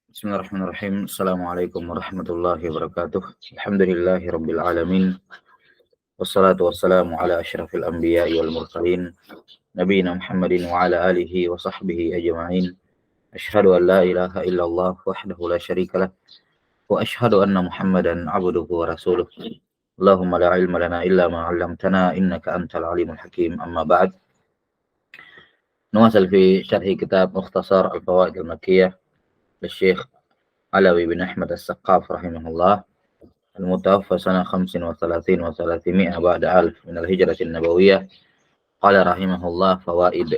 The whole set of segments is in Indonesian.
Bismillahirrahmanirrahim. Assalamualaikum warahmatullahi wabarakatuh. Alhamdulillahi rabbil alamin. Wassalatu wassalamu ala asyrafil anbiya'i wal mursalin. Nabiyina Muhammadin wa ala alihi wa sahbihi ajma'in. Asyhadu an la ilaha illallah wahdahu la syarikalah. Wa asyhadu anna Muhammadan abduhu wa rasuluh. Allahumma la ilma lana illa ma 'allamtana innaka antal alimul hakim. Amma ba'd. Nuwasal fi syarhi kitab Mukhtasar Al-Fawaid Al-Makkiyah للشيخ علوي بن أحمد السقاف رحمه الله المتوفى سنة 35 و300 بعد ألف من الهجرة النبوية. قال رحمه الله فوائد.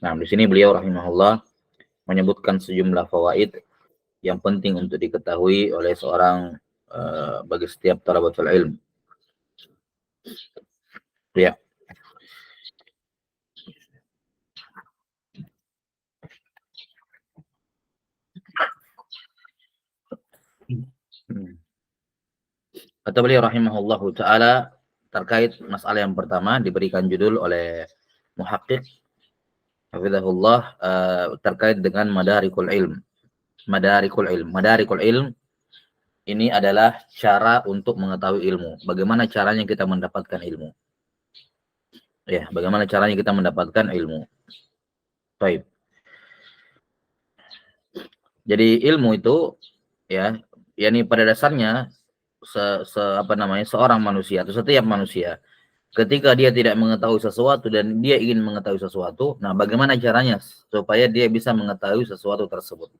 Nah, di sini beliau rahimahullah menyebutkan sejumlah fawaid yang penting untuk diketahui oleh seorang bagi setiap talabatul ilm. Ya. Kata beliau rahimahullahu ta'ala terkait masalah yang pertama diberikan judul oleh muhaqqiq hafizahullah terkait dengan madarikul ilm. Madarikul ilm ini adalah cara untuk mengetahui ilmu. Bagaimana caranya kita mendapatkan ilmu? Ya, bagaimana caranya kita mendapatkan ilmu? Baik. Jadi ilmu itu ya, yakni pada dasarnya seorang manusia atau setiap manusia ketika dia tidak mengetahui sesuatu dan dia ingin mengetahui sesuatu, nah bagaimana caranya supaya dia bisa mengetahui sesuatu tersebut?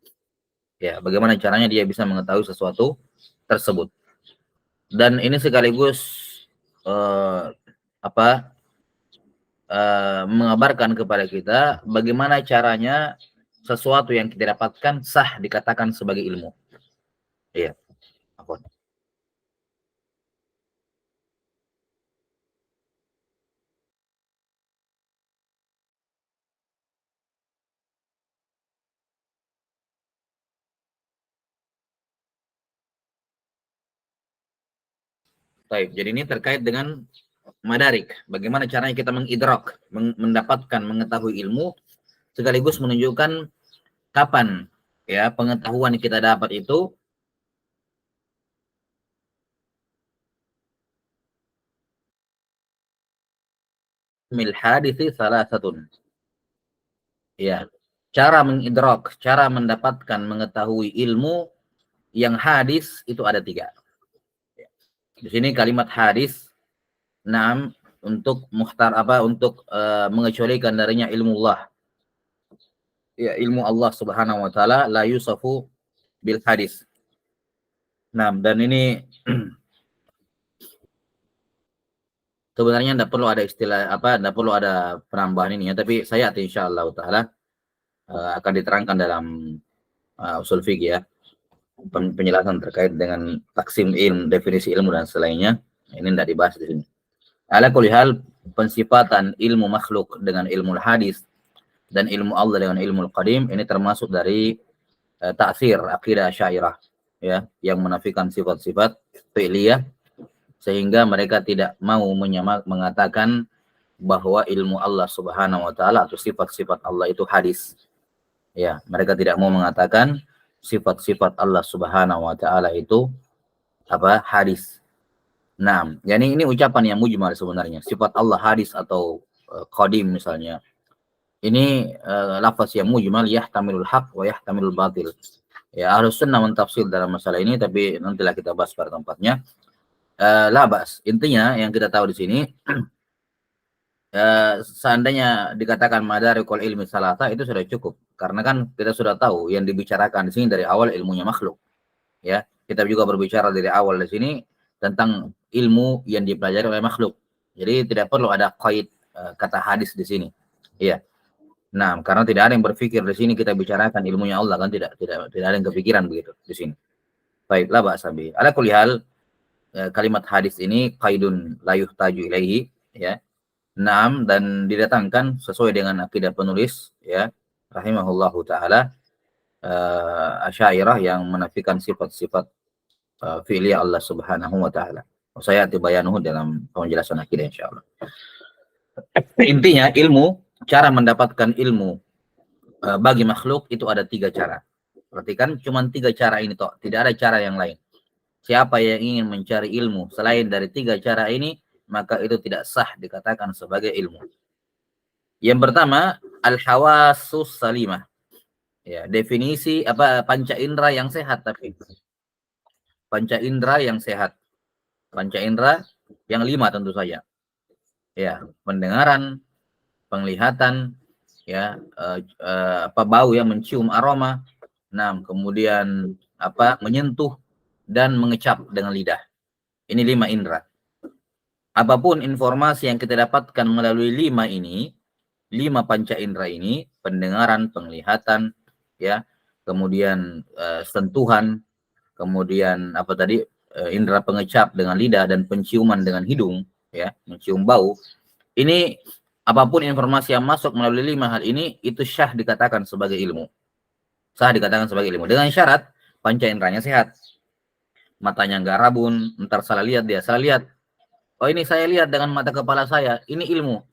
Ya, bagaimana caranya dia bisa mengetahui sesuatu tersebut? Dan ini sekaligus mengabarkan kepada kita bagaimana caranya sesuatu yang kita dapatkan sah dikatakan sebagai ilmu. Iya. Apa? Baik, jadi ini terkait dengan madarik. Bagaimana caranya kita mengidrak, mendapatkan, mengetahui ilmu, sekaligus menunjukkan kapan ya pengetahuan yang kita dapat itu mil hadithi salasatun. Ya, cara mengidrak, cara mendapatkan, mengetahui ilmu yang hadis itu ada 3. Di sini kalimat hadis, untuk untuk mengecualikan darinya ilmu Allah. Ya, ilmu Allah Subhanahu wa taala la yusafu bil hadis. Dan ini sebenarnya tidak perlu ada istilah tidak perlu ada penambahan ini ya, tapi saya insyaallah taala akan diterangkan dalam usul fikih ya, penjelasan terkait dengan taksim ilmu, definisi ilmu dan selainnya. Ini tidak dibahas di sini. Ala kulli hal, pensifatan ilmu makhluk dengan ilmu hadis dan ilmu Allah dengan ilmu qadim ini termasuk dari ta'sir akidah Asy'ariyah ya, yang menafikan sifat-sifat fi'liyah sehingga mereka tidak mau mengatakan bahwa ilmu Allah Subhanahu wa taala atau sifat-sifat Allah itu hadis. Ya, mereka tidak mau mengatakan sifat-sifat Allah Subhanahu wa taala itu hadis. Yani ini ucapan yang mujmal sebenarnya. Sifat Allah hadis atau qadim misalnya. Ini lafaz yang mujmal yahtamilul haq wa yahtamilul batil. Ya, Ahlus Sunnah mentafsir dalam masalah ini, tapi nantilah kita bahas pada tempatnya. Labas. Intinya yang kita tahu di sini seandainya dikatakan madarikul ilmi salata itu sudah cukup, karena kan kita sudah tahu yang dibicarakan di sini dari awal ilmunya makhluk. Ya, kita juga berbicara dari awal di sini tentang ilmu yang dipelajari oleh makhluk. Jadi tidak perlu ada qaid kata hadis di sini. Iya. Karena tidak ada yang berpikir di sini kita bicarakan ilmunya Allah, kan tidak ada yang kepikiran begitu di sini. Baiklah Pak Sabi. Ala kulli hal, kalimat hadis ini qaidun la yuhtaju ilaihi ya. Dan didatangkan sesuai dengan akidah penulis ya, rahimahullahu taala, Asy'ariyah yang menafikan sifat-sifat fi'liyah Allah Subhanahu wa taala. Saya bayanuhu dalam penjelasan akidah insyaallah. Intinya ilmu, cara mendapatkan ilmu bagi makhluk itu ada 3 cara. Perhatikan, cuma 3 cara ini toh, tidak ada cara yang lain. Siapa yang ingin mencari ilmu selain dari 3 cara ini, maka itu tidak sah dikatakan sebagai ilmu. Yang pertama, al-hawasus salimah. Ya, definisi apa panca indera yang sehat, tapi panca indera yang sehat. Panca indera yang 5 tentu saja. Ya, pendengaran, penglihatan, ya, bau yang mencium aroma. Nah, kemudian menyentuh dan mengecap dengan lidah. Ini 5 indera. Apapun informasi yang kita dapatkan melalui 5 ini, 5 panca indera ini, pendengaran, penglihatan, ya, kemudian sentuhan, kemudian indera pengecap dengan lidah dan penciuman dengan hidung, ya, mencium bau. Ini apapun informasi yang masuk melalui 5 hal ini, itu syah dikatakan sebagai ilmu. Sah dikatakan sebagai ilmu dengan syarat panca inderanya sehat. Matanya nggak rabun, ntar salah lihat, dia salah lihat. Oh, ini saya lihat dengan mata kepala saya, ini ilmu.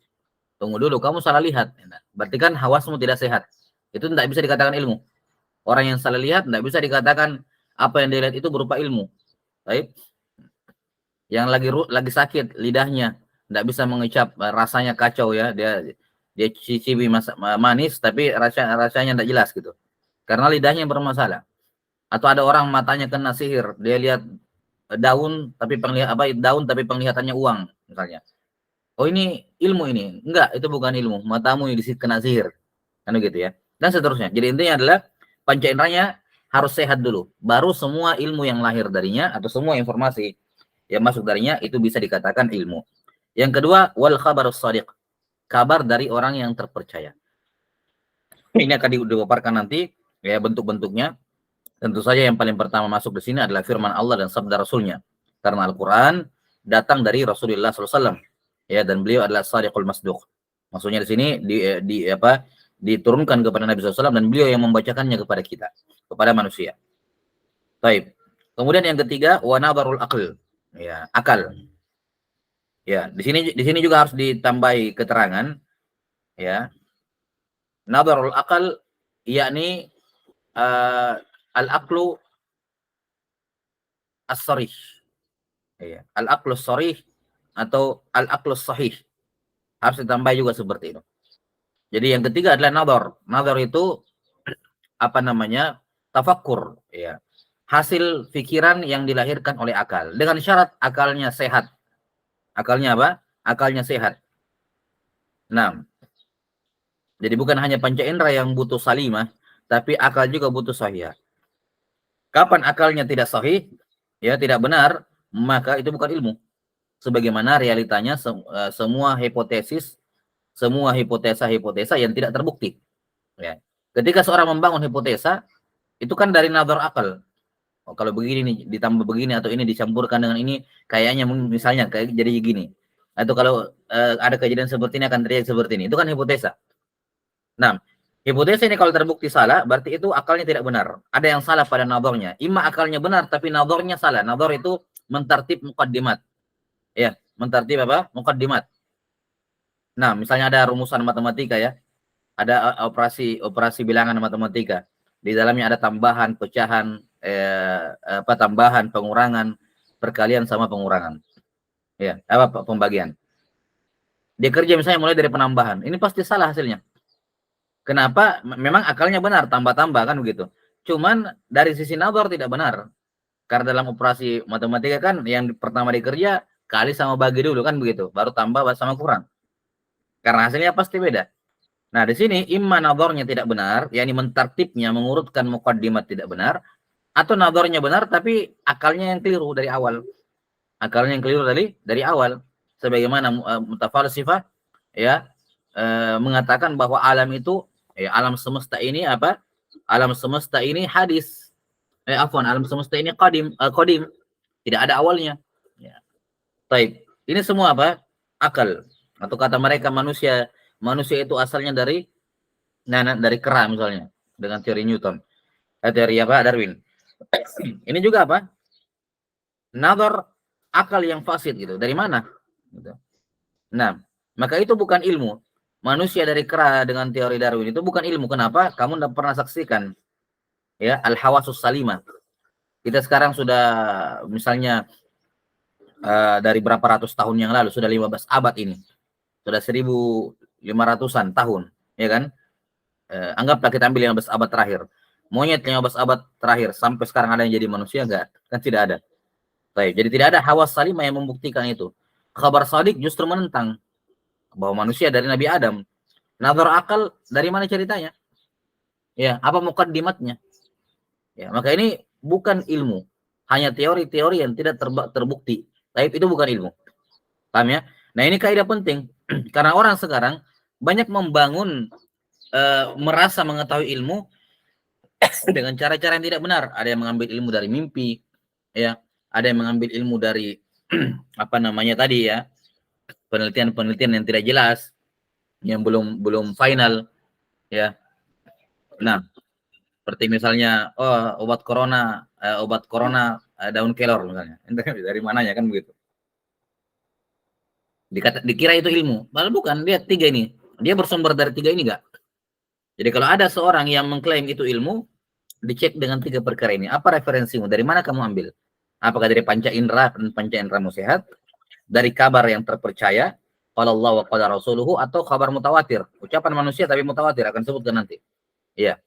Tunggu dulu, kamu salah lihat. Berarti kan hawasmu tidak sehat. Itu tidak bisa dikatakan ilmu. Orang yang salah lihat tidak bisa dikatakan apa yang dilihat itu berupa ilmu. Baik. Yang lagi sakit lidahnya, tidak bisa mengecap, rasanya kacau ya, dia cicipi manis tapi rasanya tidak jelas gitu. Karena lidahnya bermasalah. Atau ada orang matanya kena sihir, dia lihat daun tapi penglihatannya uang misalnya. Oh, ini ilmu ini. Enggak, itu bukan ilmu. Matamu ini kena sihir. Kan begitu ya. Dan seterusnya. Jadi intinya adalah panca inderanya harus sehat dulu. Baru semua ilmu yang lahir darinya atau semua informasi yang masuk darinya itu bisa dikatakan ilmu. Yang kedua, wal khabarus shadiq. Kabar dari orang yang terpercaya. Ini akan dipaparkan nanti ya bentuk-bentuknya. Tentu saja yang paling pertama masuk di sini adalah firman Allah dan sabda Rasulnya. Karena Al-Quran datang dari Rasulullah SAW. Ya, dan beliau adalah Shadiqul Masduq. Maksudnya di sini diturunkan kepada Nabi SAW dan beliau yang membacakannya kepada kita, kepada manusia. Baik. Kemudian yang ketiga, wa nadharul aql. Ya, akal. Ya, di sini juga harus ditambahi keterangan ya. Nadharul aql yakni al-aqlu as-sarih. Ya, al-aqlu as-sarih atau al-aqlu as-sahih. Harus ditambah juga seperti itu. Jadi yang ketiga adalah nadhar. Nadhar itu tafakkur, ya. Hasil pikiran yang dilahirkan oleh akal. Dengan syarat akalnya sehat. Akalnya apa? Akalnya sehat. Nah, jadi bukan hanya panca indera yang butuh salimah, tapi akal juga butuh sahih. Kapan akalnya tidak sahih, ya tidak benar, maka itu bukan ilmu. Sebagaimana realitanya semua hipotesa yang tidak terbukti. Ya. Ketika seorang membangun hipotesa, itu kan dari nazar akal. Oh, kalau begini nih ditambah begini atau ini dicampurkan dengan ini, kayaknya misalnya kayak jadi gini. Atau kalau ada kejadian seperti ini akan terjadi seperti ini. Itu kan hipotesa. Nah, hipotesa ini kalau terbukti salah, berarti itu akalnya tidak benar. Ada yang salah pada nazarnya. Ima akalnya benar tapi nazarnya salah. Nazar itu mentartib muqaddimat. Ya, mentartib apa? Muqaddimat. Nah, misalnya ada rumusan matematika ya. Ada operasi bilangan matematika. Di dalamnya ada tambahan, pecahan, tambahan, pengurangan, perkalian sama pengurangan. Ya, pembagian. Dia kerja misalnya mulai dari penambahan. Ini pasti salah hasilnya. Kenapa? Memang akalnya benar, tambah-tambah kan begitu. Cuman dari sisi nazar tidak benar. Karena dalam operasi matematika kan yang pertama dikerja kali sama bagi dulu kan begitu, baru tambah sama kurang. Karena hasilnya pasti beda. Nah, di sini imma nazarnya tidak benar, yakni mentartibnya, mengurutkan muqaddimat tidak benar, atau nazarnya benar tapi akalnya yang keliru dari awal. Akalnya yang keliru dari awal. Sebagaimana mutafalsifah ya mengatakan bahwa alam itu alam semesta ini apa? Alam semesta ini hadis. Alam semesta ini qadim. Tidak ada awalnya. Ya. Baik. Ini semua apa? Akal. Atau kata mereka manusia itu asalnya dari kera misalnya dengan teori Newton. Teori Darwin. Ini juga apa? Nazar akal yang fasid gitu. Dari mana? Gitu. Nah, maka itu bukan ilmu. Manusia dari kera dengan teori Darwin itu bukan ilmu. Kenapa? Kamu tidak pernah saksikan. ya, al-hawasus salimah. Kita sekarang sudah misalnya dari berapa ratus tahun yang lalu, sudah 15 abad ini. Sudah 1500-an tahun, ya kan? Anggaplah kita ambil 15 abad terakhir. Monyet 15 abad terakhir sampai sekarang ada yang jadi manusia enggak? Kan tidak ada. Baik, jadi tidak ada hawas salimah yang membuktikan itu. Khabar Shadiq justru menentang bahwa manusia dari Nabi Adam. Nazar akal dari mana ceritanya? Ya, apa mukaddimatnya? Ya, maka ini bukan ilmu, hanya teori-teori yang tidak terbukti. Tapi itu bukan ilmu. Paham ya? Nah, ini kaidah penting karena orang sekarang banyak membangun merasa mengetahui ilmu dengan cara-cara yang tidak benar. Ada yang mengambil ilmu dari mimpi, ya. Ada yang mengambil ilmu dari apa namanya tadi ya, penelitian-penelitian yang tidak jelas, yang belum final, ya. Nah, seperti misalnya obat corona daun kelor misalnya. Dari mananya kan begitu. Dikira itu ilmu, padahal bukan. Dia tiga ini, dia bersumber dari tiga ini enggak? Jadi kalau ada seorang yang mengklaim itu ilmu, dicek dengan tiga perkara ini. Apa referensimu? Dari mana kamu ambil? Apakah dari panca indera dan panca inderamu sehat? Dari kabar yang terpercaya, qala Allah wa qala rasuluhu, atau kabar mutawatir, ucapan manusia tapi mutawatir, akan sebutkan nanti. Iya.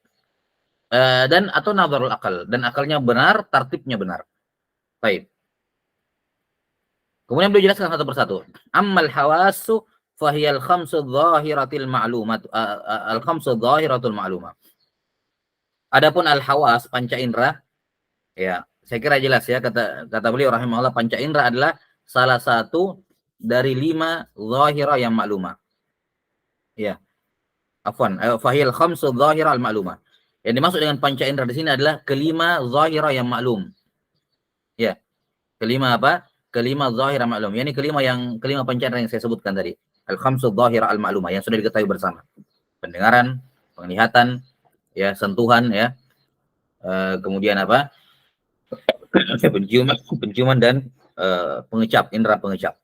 Dan atau nazarul akal, dan akalnya benar, tertibnya benar. Baik. Kemudian beliau jelaskan satu persatu. Ammal hawasu fahiyal khamsu dhahiratil ma'lumat, al khamsu dhahiratul ma'lumat. Adapun al-hawas, panca indera, ya, saya kira jelas ya, kata beliau rahimahullah, panca indera adalah salah satu dari 5 zahirah yang maklumah. Ya. Afwan, fahil khamsu zahirah al-maklumah. Yang dimaksud dengan panca indera di sini adalah kelima zahirah yang maklum. Ya. Kelima apa? Kelima zahirah maklum. Yani kelima panca indera yang saya sebutkan tadi. Al-khamsu zahirah al-maklumah yang sudah diketahui bersama. Pendengaran, penglihatan, ya, sentuhan, ya. Kemudian apa? Penciuman dan pengecap, indera pengecap.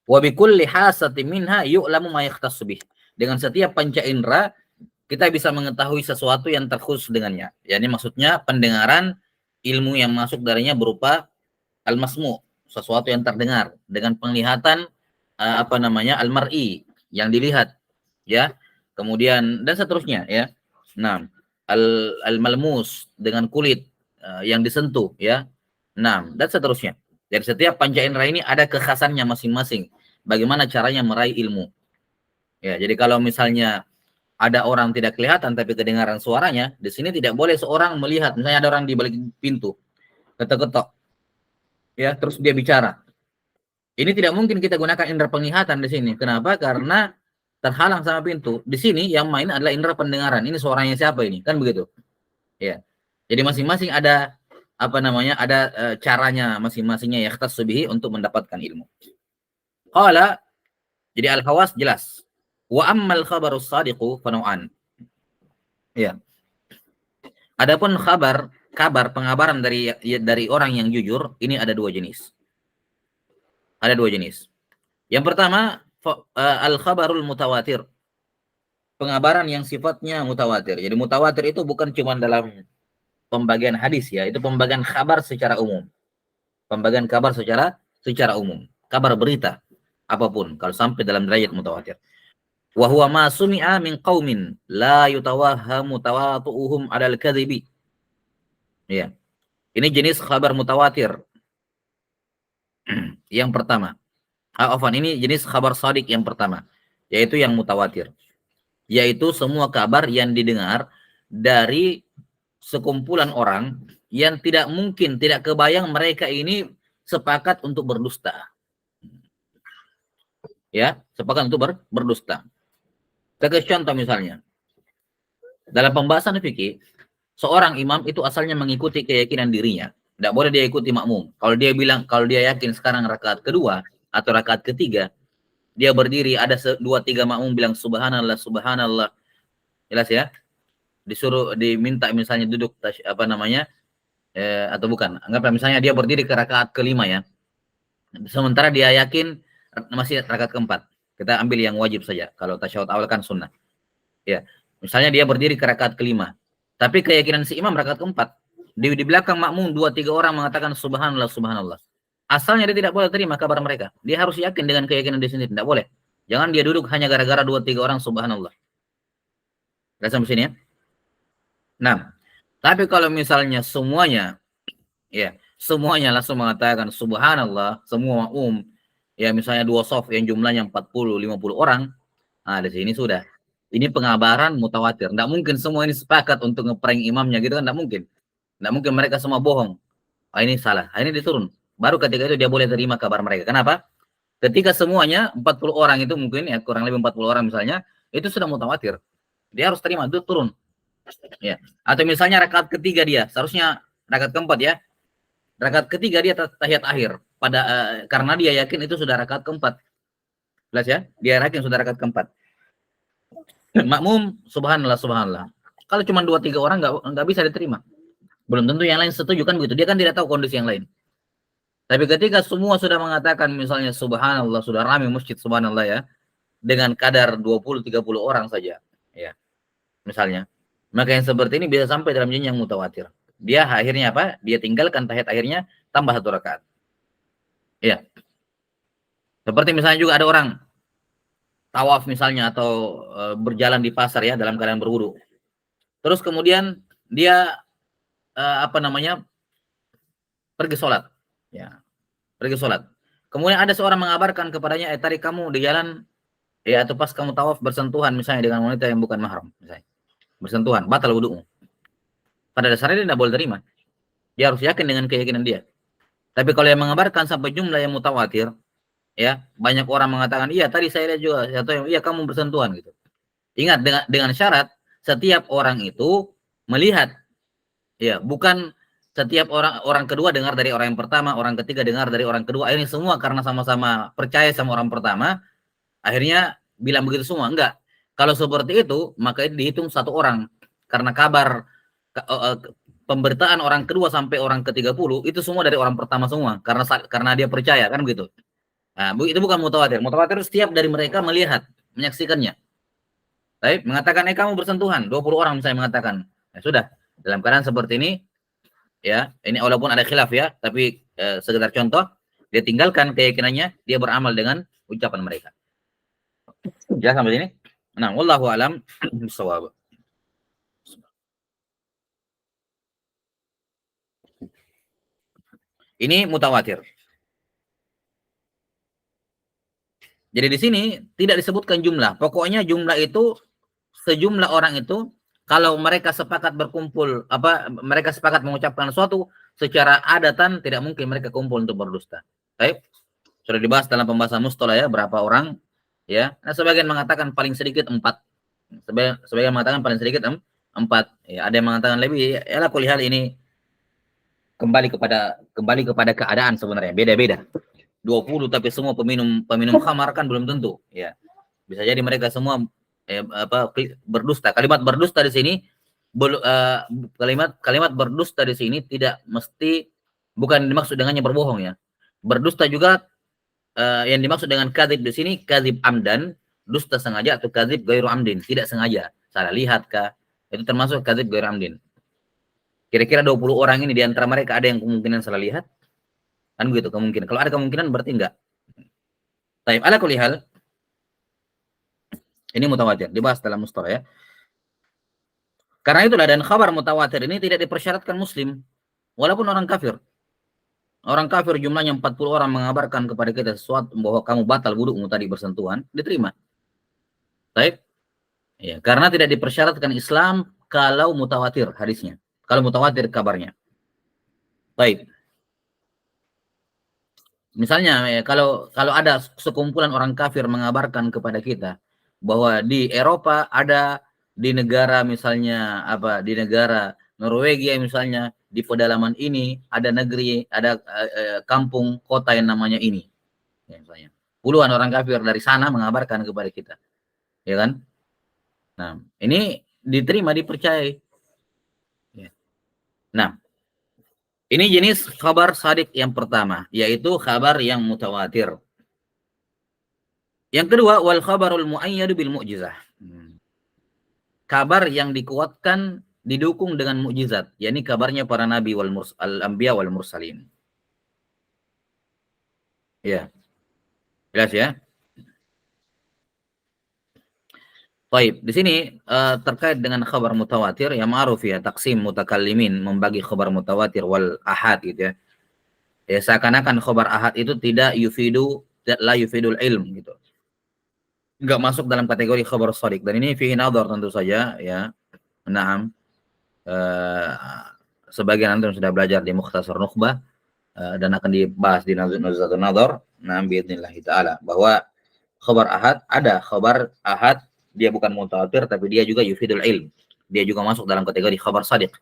Wa bikulli hasatin minha yu'lamu ma yakhtassu bih. Dengan setiap panca indera kita bisa mengetahui sesuatu yang terkhusus dengannya. Yani maksudnya pendengaran, ilmu yang masuk darinya berupa al-masmu, sesuatu yang terdengar. Dengan penglihatan al-mar'i, yang dilihat, ya. Kemudian dan seterusnya, ya. Nah, al-malmus, dengan kulit yang disentuh, ya. Nah, dan seterusnya. Jadi setiap panca indera ini ada kekhasannya masing-masing. Bagaimana caranya meraih ilmu. Ya, jadi kalau misalnya ada orang tidak kelihatan tapi kedengaran suaranya, di sini tidak boleh seorang melihat. Misalnya ada orang di balik pintu, ketok-ketok, ya, terus dia bicara. Ini tidak mungkin kita gunakan indera penglihatan di sini. Kenapa? Karena terhalang sama pintu. Di sini yang main adalah indera pendengaran. Ini suaranya siapa ini? Kan begitu. Ya. Jadi masing-masing ada ada caranya masing-masingnya yakhtassu bihi untuk mendapatkan ilmu. Qala, jadi al-hawas jelas. Wa ammal khabarus shadiqu fanau'an. Ya. Adapun kabar pengabaran dari orang yang jujur, ini ada dua jenis. Ada dua jenis. Yang pertama, al-khabarul mutawatir. Pengabaran yang sifatnya mutawatir. Jadi mutawatir itu bukan cuma dalam pembagian hadis, ya, itu pembagian kabar secara umum. Pembagian kabar secara umum. Kabar berita apapun kalau sampai dalam derajat mutawatir. Wa huwa ma sumi'a min qaumin la yutawahhamu tawatu'uhum 'alal kadhibi. Ya. Ini jenis kabar mutawatir. Yang pertama. Ini jenis kabar shadiq yang pertama, yaitu yang mutawatir. Yaitu semua kabar yang didengar dari sekumpulan orang yang tidak mungkin, tidak kebayang mereka ini sepakat untuk berdusta. Ya, sepakat untuk berdusta. Sebagai contoh misalnya, dalam pembahasan fikih, seorang imam itu asalnya mengikuti keyakinan dirinya. Tidak boleh dia ikuti makmum. Kalau dia yakin sekarang rakaat kedua atau rakaat ketiga, dia berdiri, ada 2-3 makmum bilang subhanallah, subhanallah. Jelas ya? Diminta misalnya duduk atau bukan. Anggaplah misalnya dia berdiri ke rakaat kelima, ya. Sementara dia yakin masih rakaat keempat. Kita ambil yang wajib saja. Kalau tasyahud awal kan sunnah. Ya. Misalnya dia berdiri ke rakaat kelima. Tapi keyakinan si imam rakaat keempat. Di belakang makmum 2-3 orang mengatakan subhanallah, subhanallah. Asalnya dia tidak boleh terima kabar mereka. Dia harus yakin dengan keyakinan dia sendiri. Tidak boleh. Jangan dia duduk hanya gara-gara 2-3 orang subhanallah. Udah sampai sini ya? Nah, tapi kalau misalnya semuanya, ya, semuanya langsung mengatakan subhanallah, semua ya misalnya 2 shaf yang jumlahnya 40-50 orang, nah di sini sudah. Ini pengabaran mutawatir. Tidak mungkin semua ini sepakat untuk ngeprank imamnya gitu kan, tidak mungkin. Tidak mungkin mereka semua bohong. Ini salah. Ini diturun. Baru ketika itu dia boleh terima kabar mereka. Kenapa? Ketika semuanya 40 orang itu mungkin ya kurang lebih 40 orang misalnya, itu sudah mutawatir. Dia harus terima, itu turun. Ya. Atau misalnya rakaat ketiga dia, seharusnya rakaat keempat ya. Rakaat ketiga dia tahiyat akhir karena dia yakin itu sudah rakaat keempat. Jelas ya? Dia yakin sudah rakaat keempat. Makmum subhanallah subhanallah. Kalau cuma 2-3 orang nggak bisa diterima. Belum tentu yang lain setuju kan begitu. Dia kan tidak tahu kondisi yang lain. Tapi ketika semua sudah mengatakan misalnya subhanallah, sudah ramai masjid subhanallah ya, dengan kadar 20-30 orang saja ya. Misalnya, maka yang seperti ini bisa sampai dalam jenjang mutawatir. Dia akhirnya apa? Dia tinggalkan tahiyat akhirnya tambah 1 rakaat. Ya. Seperti misalnya juga ada orang tawaf misalnya atau berjalan di pasar ya dalam keadaan berwudu. Terus kemudian dia pergi sholat. Ya. Pergi sholat. Kemudian ada seorang mengabarkan kepadanya, tadi kamu di jalan ya atau pas kamu tawaf bersentuhan misalnya dengan wanita yang bukan mahram misalnya. Bersentuhan, batal wudu'mu. Pada dasarnya dia tidak boleh terima. Dia harus yakin dengan keyakinan dia. Tapi kalau yang mengabarkan sampai jumlah yang mutawatir, ya banyak orang mengatakan iya tadi saya lihat juga atau iya kamu bersentuhan gitu. Ingat dengan syarat setiap orang itu melihat, ya bukan setiap orang kedua dengar dari orang yang pertama, orang ketiga dengar dari orang kedua. Ini semua karena sama-sama percaya sama orang pertama, akhirnya bilang begitu semua. Enggak. Kalau seperti itu maka itu dihitung 1 orang karena kabar pemberitaan orang kedua sampai orang ke-30 itu semua dari orang pertama semua karena dia percaya kan begitu. Nah, itu bukan mutawatir. Mutawatir setiap dari mereka melihat, menyaksikannya. Baik, mengatakan kamu bersentuhan, 20 orang misalnya mengatakan. Ya sudah, dalam keadaan seperti ini ya, ini walaupun ada khilaf ya, tapi sekedar contoh, dia tinggalkan keyakinannya, dia beramal dengan ucapan mereka. Ya sampai sini. Nah, wallahu alam bissawab. Ini mutawatir. Jadi di sini tidak disebutkan jumlah. Pokoknya jumlah itu sejumlah orang itu kalau mereka sepakat berkumpul mereka sepakat mengucapkan sesuatu secara adatan tidak mungkin mereka kumpul untuk berdusta. Baik. Sudah dibahas dalam pembahasan mustalah ya berapa orang ya. Nah, sebagian mengatakan paling sedikit 4. Sebagian mengatakan paling sedikit 4. Ya, ada yang mengatakan lebih ya lah kulihat ini kembali kepada keadaan sebenarnya beda-beda. 20 tapi semua peminum khamar kan belum tentu ya. Bisa jadi mereka semua berdusta. Kalimat berdusta di sini kalimat berdusta di sini tidak mesti bukan dimaksud dengannya berbohong ya. Berdusta juga yang dimaksud dengan kadzib di sini kadzib amdan, dusta sengaja atau kadzib ghairu amdin, tidak sengaja. Salah lihat kah? Itu termasuk kadzib ghairu amdin. Kira-kira 20 orang ini di antara mereka ada yang kemungkinan salah lihat? Kan begitu kemungkinan. Kalau ada kemungkinan berarti enggak. Baik, ala kulli hal ini mutawatir, dibahas dalam mustalah ya. Karena itulah dan khabar mutawatir ini tidak dipersyaratkan muslim, walaupun orang kafir. Orang kafir jumlahnya 40 orang mengabarkan kepada kita sesuatu bahwa kamu batal wudu'mu tadi bersentuhan, diterima. Baik. Ya, karena tidak dipersyaratkan Islam kalau mutawatir hadisnya. Kalau mutawatir kabarnya. Baik. Misalnya ya, kalau ada sekumpulan orang kafir mengabarkan kepada kita bahwa di Eropa ada di negara misalnya di negara Norwegia misalnya di pedalaman ini ada negeri ada kampung kota yang namanya ini ya, misalnya puluhan orang kafir dari sana mengabarkan kepada kita ya kan. Nah ini diterima dipercayai ya. Nah ini jenis khabar shadiq yang pertama yaitu khabar yang mutawatir. Yang kedua wal khabarul muayyad bil mu'jizah. Kabar yang dikuatkan didukung dengan mukjizat, yakni kabarnya para nabi al-anbiya wal mursalin. Ya, jelas ya. Baik, di sini terkait dengan khabar mutawatir yang ma'ruf ya, taksim mutakallimin, membagi khabar mutawatir wal ahad gitu ya. Ya seakan-akan khabar ahad itu tidak la yufidul ilm gitu. Enggak masuk dalam kategori khabar shadiq, dan ini fihi nadhar tentu saja ya. Naam. Eh, sebagian antum sudah belajar di Mukhtasar Nukhbah dan akan dibahas di Nuzhatun Nadhar. Nah, biidznillah taala bahwa khabar ahad ada khabar ahad, dia bukan mutawatir tapi dia juga yufidul ilm. Dia juga masuk dalam kategori khabar shadiq.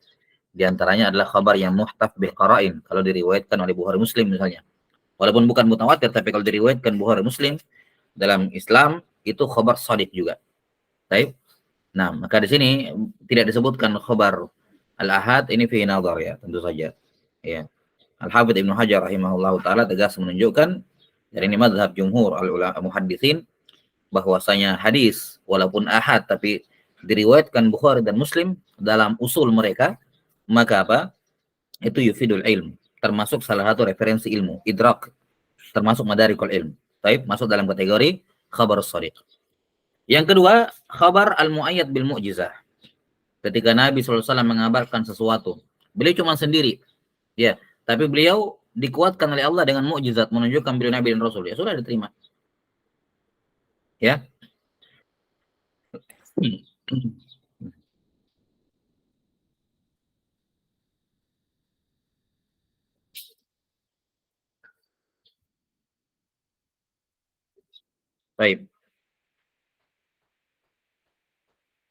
Di antaranya adalah khabar yang muhtaf bil qara'in kalau diriwayatkan oleh Bukhari Muslim misalnya. Walaupun bukan mutawatir tapi kalau diriwayatkan Bukhari Muslim dalam Islam itu khabar shadiq juga. Baik. Nah, maka di sini tidak disebutkan khabar al-ahad, ini fi nadhar ya, tentu saja. Ya. Al-Hafidz Ibnu Hajar rahimahullahu taala tegas menunjukkan, dan ini mazhab jumhur al-ulama muhaddisin, bahwasanya hadis walaupun ahad tapi diriwayatkan Bukhari dan Muslim dalam usul mereka, maka apa? Itu yufidul ilm, termasuk salah satu referensi ilmu, idrak, termasuk madarikul ilm. Baik, masuk dalam kategori khabar shadiq. Yang kedua, khabar al-mu'ayyad bil mu'jizah. Ketika Nabi SAW mengabarkan sesuatu, beliau cuma sendiri, ya, tapi beliau dikuatkan oleh Allah dengan mukjizat, menunjukkan beliau Nabi dan Rasul, ya sudah diterima. Ya. Baik.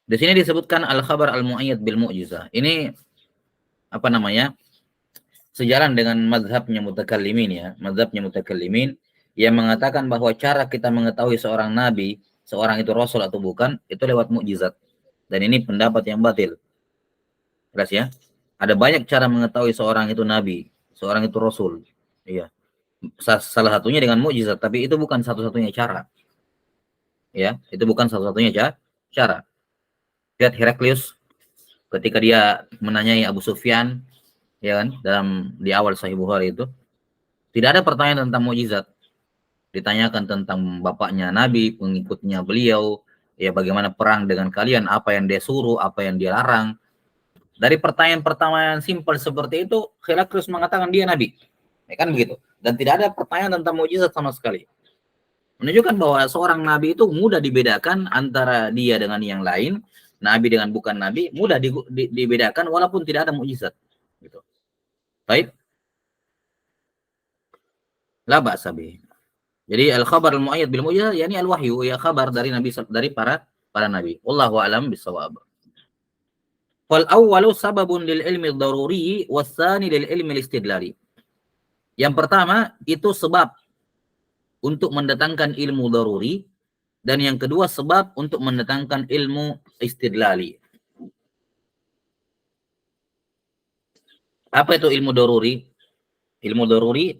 Di sini disebutkan al-khabar al-mu'ayyad bil mu'jizah. Ini apa namanya? Sejalan dengan mazhabnya mutakallimin ya, mazhabnya mutakallimin yang mengatakan bahwa cara kita mengetahui seorang nabi, seorang itu rasul atau bukan, itu lewat mukjizat. Dan ini pendapat yang batil. Jelas ya? Ada banyak cara mengetahui seorang itu nabi, seorang itu rasul. Iya. Salah satunya dengan mukjizat, tapi itu bukan satu-satunya cara. Ya, itu bukan satu-satunya cara. Lihat Heraklius ketika dia menanyai Abu Sufyan, ya kan, di awal Sahih Bukhari itu, tidak ada pertanyaan tentang mukjizat. Ditanyakan tentang bapaknya Nabi, pengikutnya beliau, ya bagaimana perang dengan kalian, apa yang dia suruh, apa yang dia larang. Dari pertanyaan-pertanyaan simpel seperti itu, Heraklius mengatakan dia Nabi. Ya kan begitu. Dan tidak ada pertanyaan tentang mukjizat sama sekali. Menunjukkan bahwa seorang nabi itu mudah dibedakan antara dia dengan yang lain, nabi dengan bukan nabi, mudah dibedakan walaupun tidak ada mukjizat. Gitu. Baik. La ba'sa bih. Jadi al-khabar al-mu'ayyad bil mukjizat yakni al-wahyu, ya kabar dari nabi, dari para nabi. Wallahu a'lam bissawab. Fal awwalu sababun lil ilmi ad-daruri was tsani lil ilmi al-istidlali. Yang pertama itu sebab untuk mendatangkan ilmu daruri, dan yang kedua sebab untuk mendatangkan ilmu istidlali. Apa itu ilmu daruri? Ilmu daruri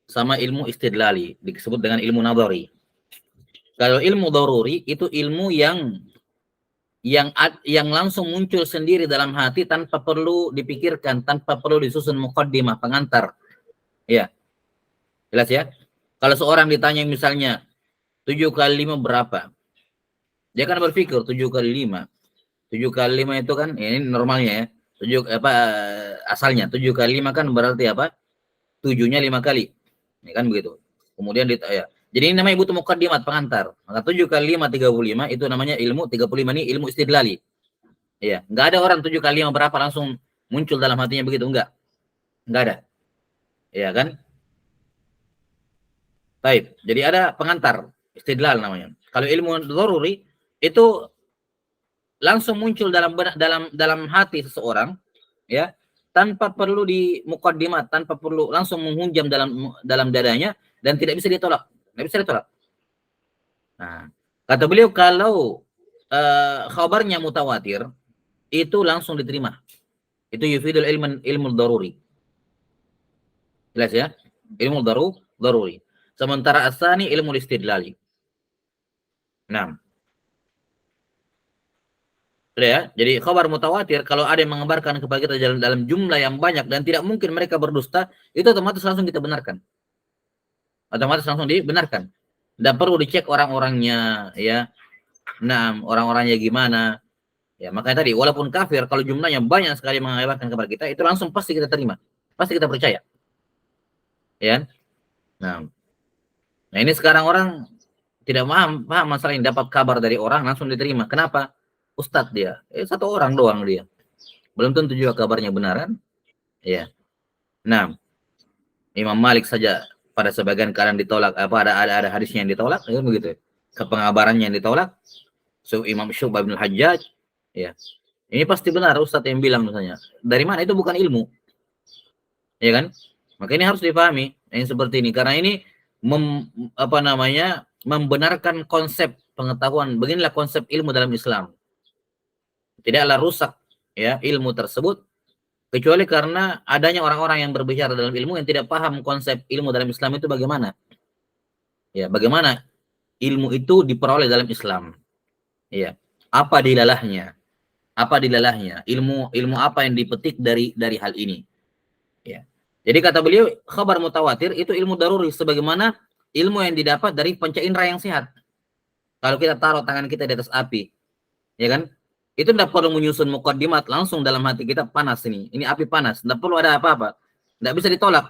sama ilmu istidlali, disebut dengan ilmu nadhari. Kalau ilmu daruri itu ilmu yang langsung muncul sendiri dalam hati tanpa perlu dipikirkan, tanpa perlu disusun muqaddimah, pengantar. Ya. Jelas ya? Kalau seorang ditanya misalnya 7 kali 5 berapa? Dia kan berpikir 7 kali 5. 7 kali 5 itu kan ini normalnya ya. 7 apa asalnya 7 kali 5 kan berarti apa? 7-nya 5 kali. Ya kan begitu. Kemudian ya. Jadi ini namanya butuh muqaddimat, pengantar. Maka 7 kali 5 35 itu namanya ilmu 35 ini ilmu istidlali. Ya, enggak ada orang 7 kali 5 berapa langsung muncul dalam hatinya begitu, enggak. Enggak ada. Ya kan? Baik. Jadi ada pengantar, istidlal namanya. Kalau ilmu daruri itu langsung muncul dalam hati seseorang, ya, tanpa perlu di muqaddimat, tanpa perlu langsung menghunjam dalam dadanya dan tidak bisa ditolak. Tidak bisa ditolak. Nah, kata beliau kalau khabarnya mutawatir itu langsung diterima. Itu yufidul ilmu daruri. Jelas ya? Ilmu daruri. Sementara asani ilmu istidlali. Nah, Sudah ya. Jadi khabar mutawatir kalau ada yang mengabarkan kepada kita dalam jumlah yang banyak dan tidak mungkin mereka berdusta, itu otomatis langsung kita benarkan. Otomatis langsung dibenarkan. Tidak perlu dicek orang-orangnya, ya. Nah, orang-orangnya gimana? Ya, makanya tadi walaupun kafir kalau jumlahnya banyak sekali mengabarkan kepada kita, itu langsung pasti kita terima. Pasti kita percaya. Ya. Nah, ini sekarang orang tidak paham masalah ini, dapat kabar dari orang langsung diterima. Kenapa? Ustadz dia. Satu orang doang dia. Belum tentu juga kabarnya benaran. Ya. Nah, Imam Malik saja pada sebagian keadaan ditolak, ada hadisnya yang ditolak, ya begitu. Kepengabarannya yang ditolak. So Imam Syu'bah bin Hajjaj, ya. Ini pasti benar Ustadz yang bilang misalnya. Dari mana? Itu bukan ilmu. Ya kan? Maka ini harus dipahami yang seperti ini karena ini membenarkan konsep pengetahuan. Beginilah konsep ilmu dalam Islam. Tidaklah rusak ya ilmu tersebut kecuali karena adanya orang-orang yang berbicara dalam ilmu yang tidak paham konsep ilmu dalam Islam itu bagaimana. Ya, bagaimana ilmu itu diperoleh dalam Islam. Ya. Apa dilalahnya? Apa dilalahnya? Ilmu apa yang dipetik dari hal ini? Ya. Jadi kata beliau, khabar mutawatir itu ilmu daruri sebagaimana ilmu yang didapat dari panca indera yang sehat. Kalau kita taruh tangan kita di atas api, ya kan? Itu tidak perlu menyusun mukaddimat, langsung dalam hati kita panas ini. Ini api panas, tidak perlu ada apa-apa. Tidak bisa ditolak.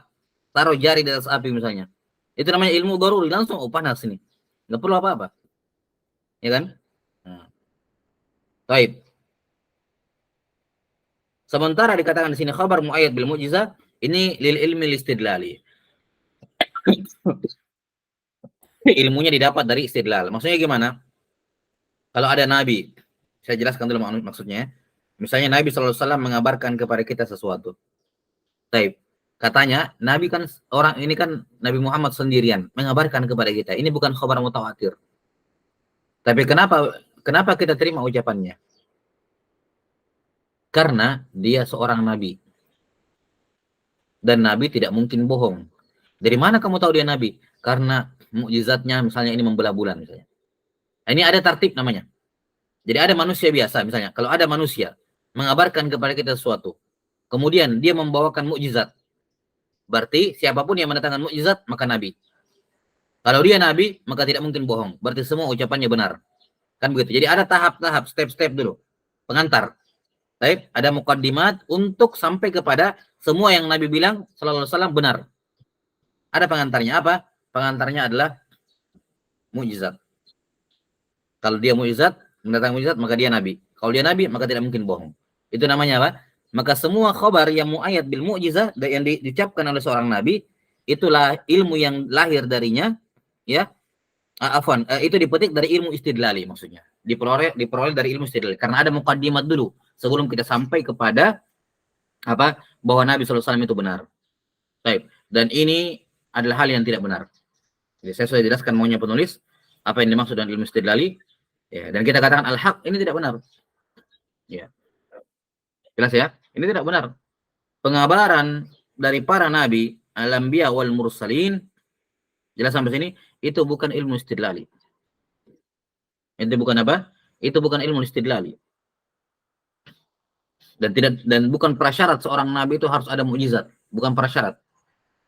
Taruh jari di atas api misalnya. Itu namanya ilmu daruri, langsung panas ini. Tidak perlu apa-apa. Ya kan? Nah. Baik. Sementara dikatakan di sini khabar muayyad bil mu'jizah, ini lil ilmi istidlali. Ilmunya didapat dari istidlal. Maksudnya gimana? Kalau ada nabi, saya jelaskan dulu maksudnya. Misalnya Nabi SAW mengabarkan kepada kita sesuatu. Taib. Katanya, Nabi kan orang ini kan Nabi Muhammad sendirian mengabarkan kepada kita. Ini bukan khabar mutawatir. Tapi kenapa kita terima ucapannya? Karena dia seorang nabi. Dan nabi tidak mungkin bohong. Dari mana kamu tahu dia nabi? Karena mukjizatnya misalnya ini membelah bulan misalnya. Ini ada tertib namanya. Jadi ada manusia biasa misalnya. Kalau ada manusia mengabarkan kepada kita sesuatu, kemudian dia membawakan mukjizat, berarti siapapun yang mendatangkan mukjizat maka nabi. Kalau dia nabi maka tidak mungkin bohong. Berarti semua ucapannya benar. Kan begitu. Jadi ada tahap-tahap, step-step dulu. Pengantar. Baik, ada mukaddimat untuk sampai kepada semua yang Nabi bilang sallallahu alaihi wasallam benar. Ada pengantarnya apa? Pengantarnya adalah mukjizat. Kalau dia mukjizat, mendatangkan mukjizat maka dia nabi. Kalau dia nabi maka tidak mungkin bohong. Itu namanya apa? Maka semua khabar yang muayyad bil mukjizah yang diucapkan oleh seorang nabi, itulah ilmu yang lahir darinya, ya. Itu dipetik dari ilmu istidlali maksudnya. Diperoleh dari ilmu istidlali karena ada mukaddimat dulu sebelum kita sampai kepada apa? Bahwa Nabi SAW itu benar. Baik. Dan ini adalah hal yang tidak benar. Jadi saya sudah jelaskan maunya penulis apa yang dimaksud dengan ilmu istidlali. Ya, dan kita katakan al-haq ini tidak benar. Ya. Jelas ya? Ini tidak benar. Pengabaran dari para nabi, al-anbiya wal mursalin, jelas sampai sini, itu bukan ilmu istidlali. Itu bukan apa? Itu bukan ilmu istidlali. Dan bukan prasyarat seorang nabi itu harus ada mukjizat, bukan prasyarat.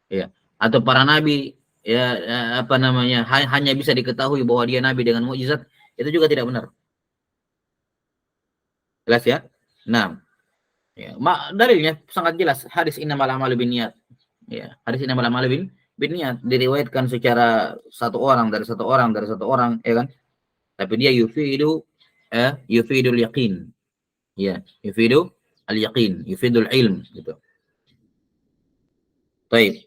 Ya. Atau para nabi hanya bisa diketahui bahwa dia nabi dengan mukjizat, itu juga tidak benar. Jelas ya? Nah, ya, dalilnya sangat jelas, hadis innamal a'malu binniyat. Ya, hadis innamal a'malu binniyat diriwayatkan secara satu orang, ya kan? Tapi dia yufidul yaqin. Ya, yufidul al-yaqin, yufidul ilm gitu. Baik.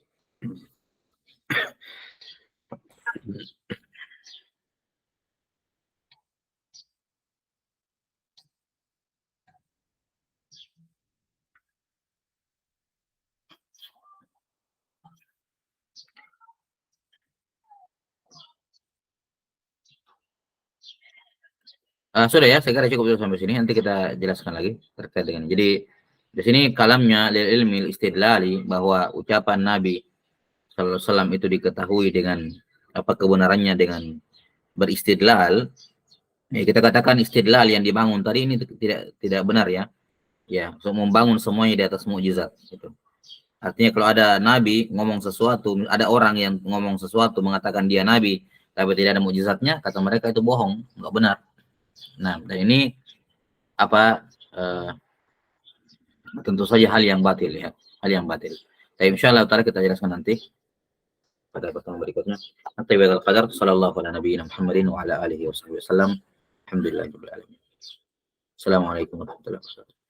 Sudah ya, saya kira cukup sampai sini. Nanti kita jelaskan lagi terkait dengan. Jadi di sini kalamnya lil ilmi istidlali bahwa ucapan Nabi sallallahu alaihi wasallam itu diketahui dengan apa kebenarannya dengan beristidlal. Ya, kita katakan istidlal yang dibangun tadi ini tidak benar ya. Ya, untuk membangun semuanya di atas mukjizat gitu. Artinya kalau ada nabi ngomong sesuatu, ada orang yang ngomong sesuatu mengatakan dia nabi tapi tidak ada mukjizatnya, kata mereka itu bohong, nggak benar. Nah, dan ini apa tentu saja hal yang batil ya, hal yang batil. Tapi insyaallah taala kita jelaskan nanti pada pertemuan berikutnya. Nanti wa qadar sallallahu ala nabiyina Muhammadin wa ala alihi wasallam. Alhamdulillahirabbil alamin. Assalamualaikum warahmatullahi wabarakatuh.